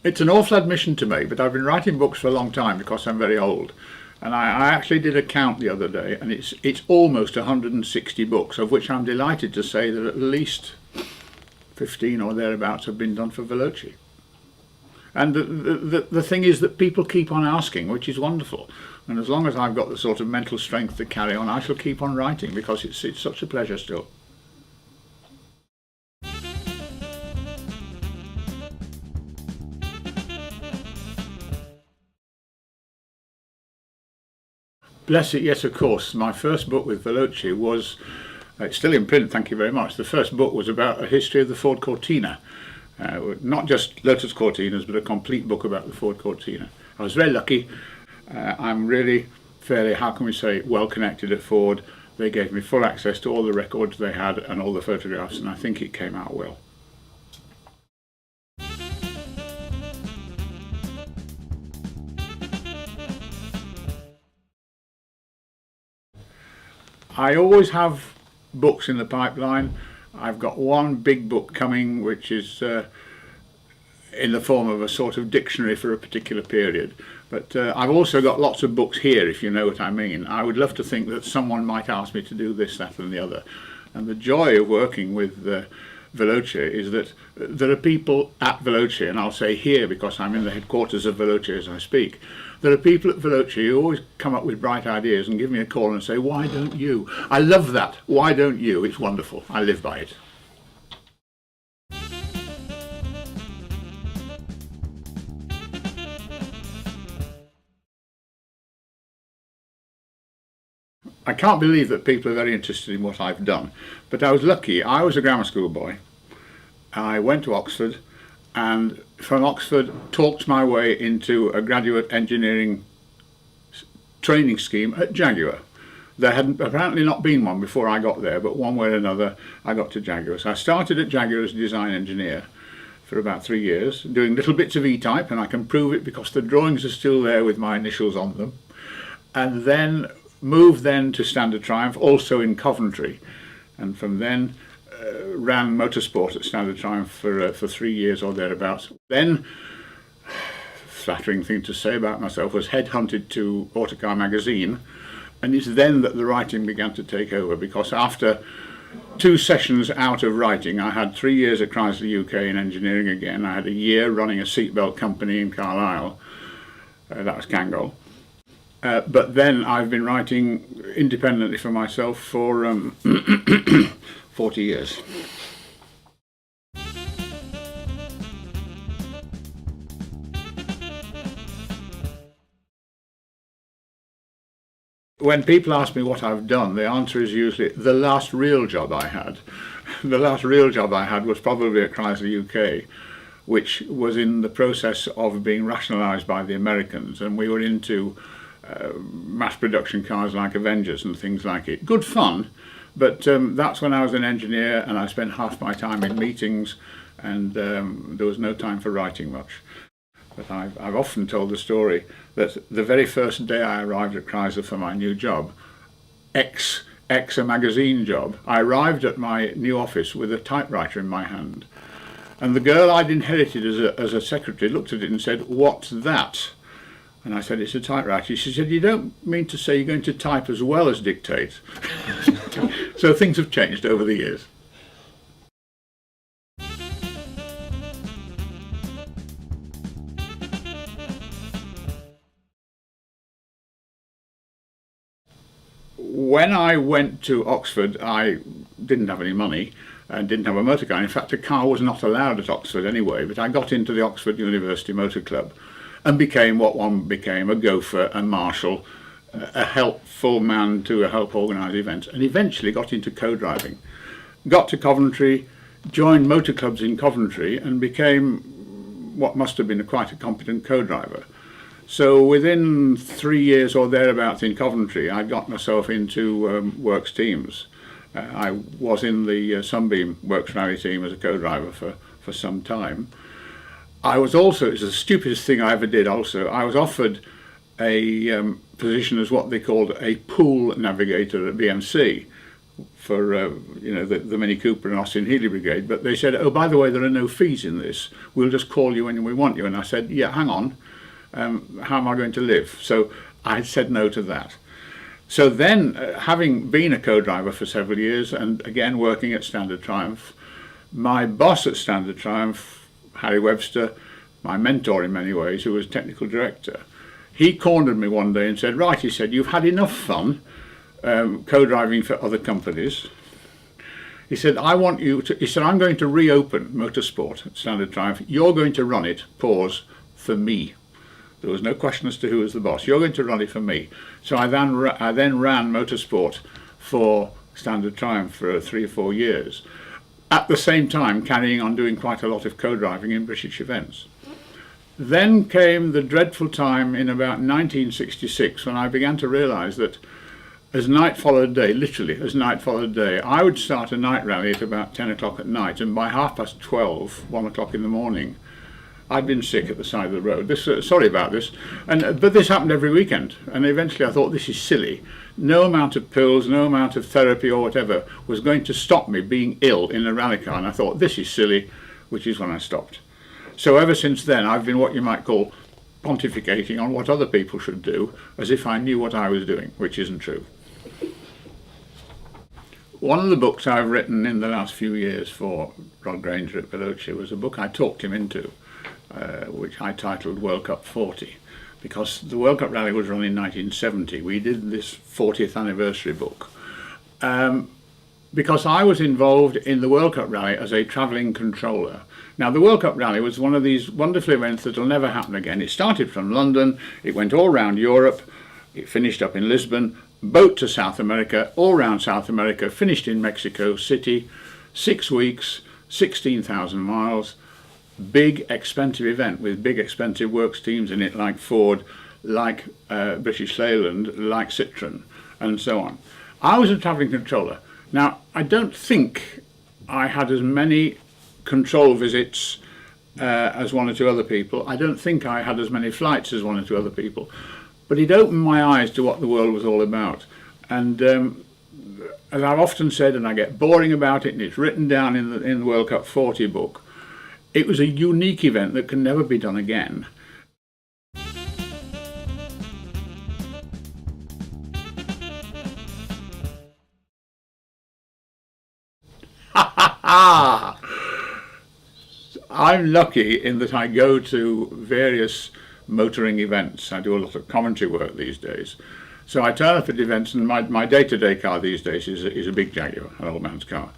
It's an awful admission to make, but I've been writing books for a long time because I'm very old. And I actually did a count the other day, and it's almost 160 books, of which I'm delighted to say that at least 15 or thereabouts have been done for Veloce. And the thing is that people keep on asking, which is wonderful. And as long as I've got the sort of mental strength to carry on, I shall keep on writing because it's such a pleasure still. Bless it, yes, of course. My first book with Veloce was, it's still in print, thank you very much. The first book was about a history of the Ford Cortina. Not just Lotus Cortinas, but a complete book about the Ford Cortina. I was very lucky. I'm really fairly, how can we say, well connected at Ford. They gave me full access to all the records they had and all the photographs, and I think it came out well. I always have books in the pipeline. I've got one big book coming which is in the form of a sort of dictionary for a particular period. But I've also got lots of books here, if you know what I mean. I would love to think that someone might ask me to do this, that and the other. And the joy of working with Veloce is that there are people at Veloce, and I'll say here because I'm in the headquarters of Veloce as I speak, there are people at Veloce who always come up with bright ideas and give me a call and say, why don't you? I love that. Why don't you? It's wonderful. I live by it. I can't believe that people are very interested in what I've done, but I was lucky. I was a grammar school boy. I went to Oxford, and from Oxford talked my way into a graduate engineering training scheme at Jaguar. There had apparently not been one before I got there, but one way or another I got to Jaguar. So I started at Jaguar as a design engineer for about 3 years, doing little bits of E-type, and I can prove it because the drawings are still there with my initials on them. And then moved then to Standard Triumph, also in Coventry, and from then ran motorsport at Standard Triumph for 3 years or thereabouts. Then, flattering thing to say about myself, was headhunted to Autocar magazine, and it's then that the writing began to take over, because after 2 sessions out of writing, I had 3 years at Chrysler UK in engineering again. I had a year running a seatbelt company in Carlisle, that was Kangol. But then I've been writing independently for myself for 40 years. When people ask me what I've done, the answer is usually the last real job I had. The last real job I had was probably at Chrysler UK, which was in the process of being rationalised by the Americans, and we were into mass production cars like Avengers and things like it. Good fun, but that's when I was an engineer and I spent half my time in meetings, and there was no time for writing much. But I've often told the story that the very first day I arrived at Chrysler for my new job, a magazine job, I arrived at my new office with a typewriter in my hand, and the girl I'd inherited as a secretary looked at it and said, "What's that?" And I said, "It's a typewriter." She said, "You don't mean to say you're going to type as well as dictate?" So things have changed over the years. When I went to Oxford, I didn't have any money and didn't have a motor car. In fact, a car was not allowed at Oxford anyway, but I got into the Oxford University Motor Club and became what one became, a gopher, a marshal, a helpful man to help organise events, and eventually got into co-driving. Got to Coventry, joined motor clubs in Coventry, and became what must have been quite a competent co-driver. So within 3 years or thereabouts in Coventry, I got myself into works teams. I was in the Sunbeam Works Rally team as a co-driver for some time. I was also, it's the stupidest thing I ever did also, I was offered a position as what they called a pool navigator at BMC the Mini Cooper and Austin Healey Brigade, but they said, oh, by the way, there are no fees in this. We'll just call you when we want you. And I said, yeah, hang on, how am I going to live? So I said no to that. So then, having been a co-driver for several years and again working at Standard Triumph, my boss at Standard Triumph, Harry Webster, my mentor in many ways, who was technical director, he cornered me one day and said, right, he said, you've had enough fun co-driving for other companies. He said, he said, I'm going to reopen motorsport at Standard Triumph. You're going to run it, pause, for me. There was no question as to who was the boss. You're going to run it for me. So I then ran motorsport for Standard Triumph for 3 or 4 years, at the same time carrying on doing quite a lot of co-driving in British events. Then came the dreadful time in about 1966 when I began to realise that as night followed day, literally as night followed day, I would start a night rally at about 10 o'clock at night, and by 12:30, 1 o'clock in the morning, I'd been sick at the side of the road. Sorry about this, but this happened every weekend, and eventually I thought, this is silly. No amount of pills, no amount of therapy or whatever was going to stop me being ill in a rally car, and I thought, this is silly, which is when I stopped. So ever since then, I've been what you might call pontificating on what other people should do, as if I knew what I was doing, which isn't true. One of the books I've written in the last few years for Rod Granger at Veloce was a book I talked him into, which I titled World Cup 40, because the World Cup Rally was run in 1970. We did this 40th anniversary book because I was involved in the World Cup Rally as a travelling controller. Now, the World Cup Rally was one of these wonderful events that will never happen again. It started from London, it went all around Europe, it finished up in Lisbon, boat to South America, all around South America, finished in Mexico City, 6 weeks, 16,000 miles, big expensive event with big expensive works teams in it, like Ford, like British Leyland, like Citroën, and so on. I was a travelling controller. Now, I don't think I had as many control visits as 1 or 2 other people. I don't think I had as many flights as 1 or 2 other people. But it opened my eyes to what the world was all about. And as I've often said, and I get boring about it, and it's written down in the World Cup 40 book, it was a unique event that can never be done again. I'm lucky in that I go to various motoring events. I do a lot of commentary work these days. So I turn up at events, and my day-to-day car these days is a big Jaguar, an old man's car.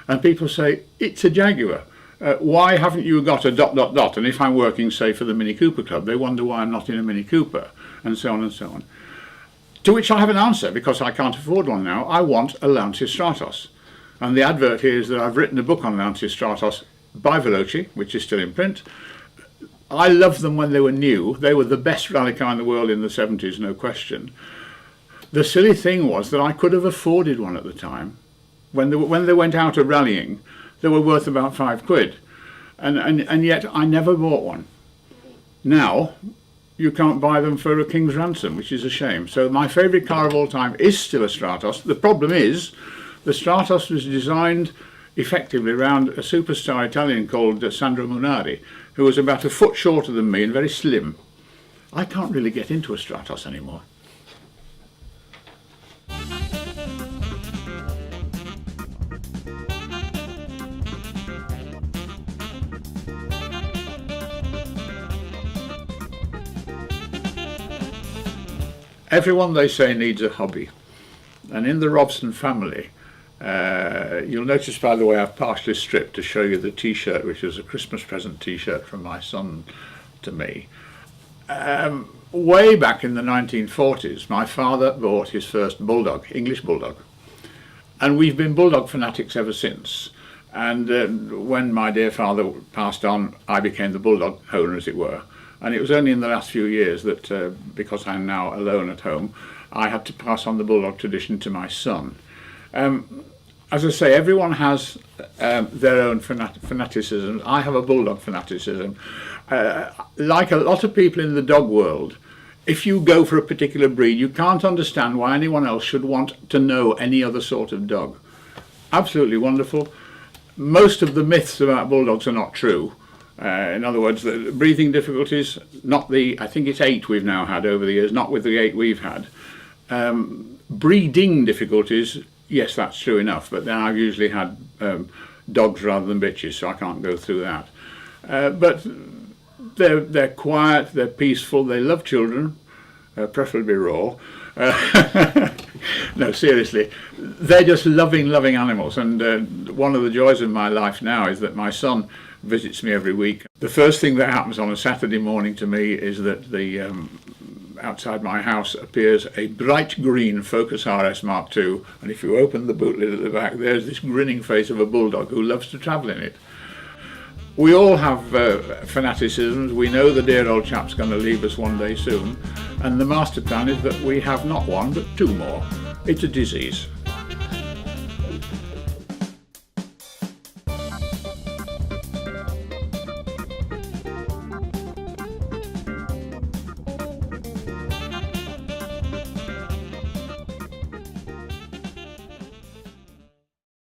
And people say, it's a Jaguar. Why haven't you got a ... And if I'm working, say, for the Mini Cooper Club, they wonder why I'm not in a Mini Cooper, and so on and so on. To which I have an answer, because I can't afford one now. I want a Lancia Stratos. And the advert here is that I've written a book on Lancia Stratos by Veloce, which is still in print. I loved them when they were new. They were the best rally car in the world in the 70s, no question. The silly thing was that I could have afforded one at the time. When they went out of rallying, they were worth about £5. And yet I never bought one. Now, you can't buy them for a king's ransom, which is a shame. So my favourite car of all time is still a Stratos. The problem is, the Stratos was designed effectively around a superstar Italian called Sandro Munari, who was about a foot shorter than me and very slim. I can't really get into a Stratos anymore. Everyone, they say, needs a hobby. And in the Robson family, you'll notice, by the way, I've partially stripped to show you the t-shirt, which was a Christmas present t-shirt from my son to me. Way back in the 1940s, my father bought his first Bulldog, English Bulldog. And we've been Bulldog fanatics ever since. And when my dear father passed on, I became the Bulldog owner, as it were. And it was only in the last few years that, because I'm now alone at home, I had to pass on the Bulldog tradition to my son. As I say, everyone has their own fanaticism. I have a Bulldog fanaticism. Like a lot of people in the dog world, if you go for a particular breed, you can't understand why anyone else should want to know any other sort of dog. absolutely wonderful. Most of the myths about bulldogs are not true. In other words, the breathing difficulties, not the, I think it's 8 we've now had over the years, not with the 8 we've had. Breeding difficulties, yes, that's true enough, but then I've usually had dogs rather than bitches, so I can't go through that. But they're quiet, they're peaceful, they love children, preferably raw. No, seriously, they're just loving animals, and one of the joys of my life now is that my son visits me every week. The first thing that happens on a Saturday morning to me is that the outside my house appears a bright green Focus RS Mark II, and if you open the boot lid at the back, there's this grinning face of a bulldog who loves to travel in it. We all have fanaticisms. We know the dear old chap's going to leave us one day soon, and the master plan is that we have not one but 2 more. It's a disease.